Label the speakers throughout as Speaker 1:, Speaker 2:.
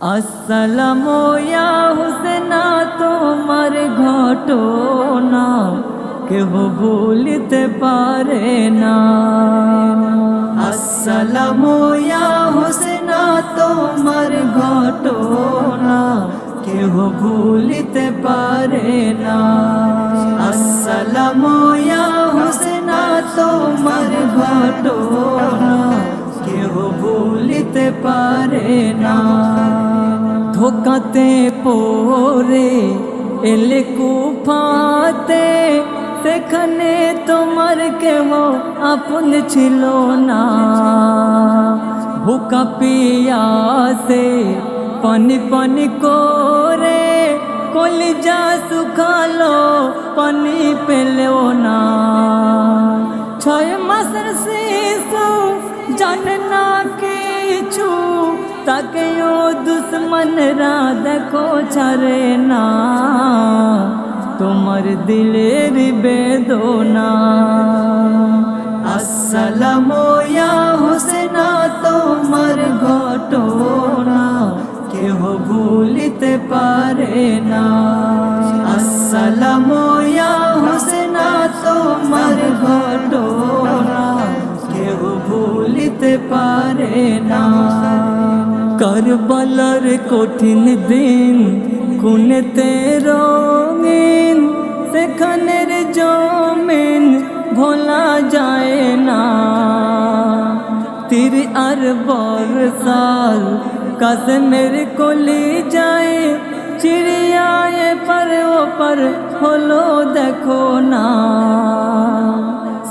Speaker 1: আসসালামু ইয়া হুসেনা তোমার ঘটনা কেহ ভুলিতে পারে না। আসসালামু ইয়া হুসেনা তোমার ঘটনা কেহ ভুলিতে পারে না। আসসালামু ইয়া হুসেনা তোমার ঘটনা কেহ ভুলিতে পারে না। ধোকাতে পড়ে এলে কুফাতে, সেখানে তোমার কেহ আপন ছিল না। ভুকা পিয়াসে পানি পানি করে কলিজা শুকালো, পানি পেলেও না। 6 মাসের শিশু জানে না কিছু, তাকেও দুশ্মনরা দেখো ছাড়ে না। তোমার দিলের বেদনা। আসসালামু ইয়া হুসেনা তোমার ঘটনা কেহ ভুলিতে পারে না। আসসালামু ইয়া হুসেনা তোমার ঘটনা কেহ ভুলিতে পারে না। কারবালার কঠিন দিন খুনেতে রঙিন, সেখানের জমিন ভোলা যায় না। তীর আর বর্ষাল কাশ্মীর কলি যায়, চিড়িয়ায় पर ওপর হলো দেখো না।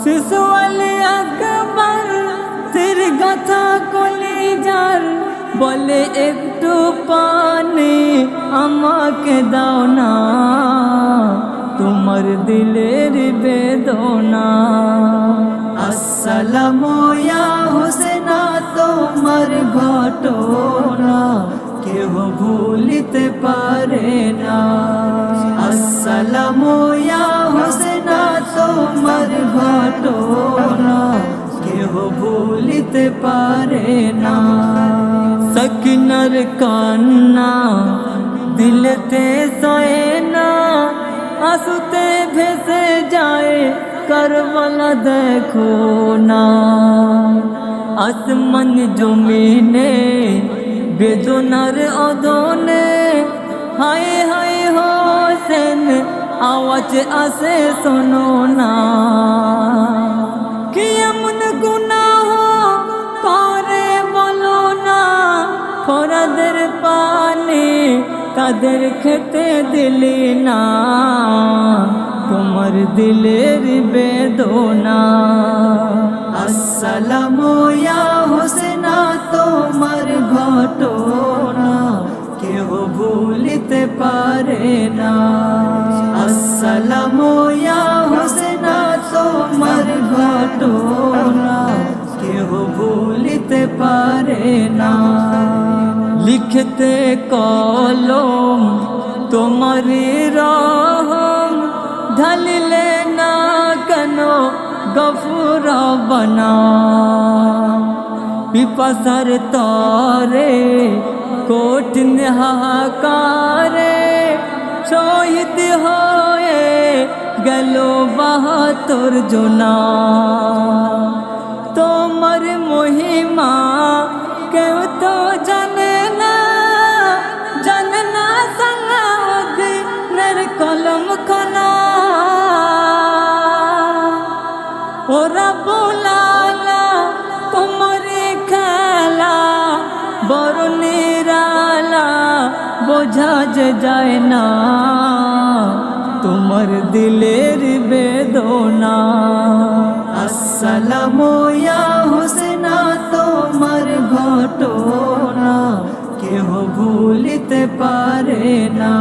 Speaker 1: শিশু আলী আকবর তীর গাথা কলি যার, বলে একটু পানি আমাকে দাও না। তোমার দিলের বেদনা। আসসালামু ইয়া হুসেনা তোমার ঘটনা কেহ ভুলিতে পারে না। আসসালামু ইয়া হুসেনা তোমার ঘটনা কেহ ভুলিতে পারে না। সকিনার কান্না দিলতে সয়ে না, আসুতে ভেসে যায় কারবালা দেখো না। আসমান জমিনে বেদনার অদনে, হায় হায় হোসেন আওয়াজ আসে শোনো না। কি এমন গুনাহ করে বলো না, ফরাদের পানি তাদের খেতে দিলি না। তোমার দিলের বেদনা। আসসালামু ইয়া হুসেনা তোমার ঘটনা কেহ ভুলিতে পারে না। আসসালামু ইয়া হুসেনা তোমার ঘটনা কেহ ভুলিতে পারে না। লিখতে কলম তোমার রহম, ঢালিলে না কেন গফুর বনা। পিপাসার তরে কঠিন হাহাকারে, শহীদ হয়ে গেল 72 জনা। তোমার মহিমা কেউ তো জানে না, জানে না সালাউদ্দিনের কলম খানা। ওরা বোলালা তোমার খেলা বড় নিরালা, বোঝা যে যায় না। তোমার দিলের বেদনা। আসসালামু ইয়া হুসেনা তোমার ঘটনা কেহ ভুলিতে পারে না।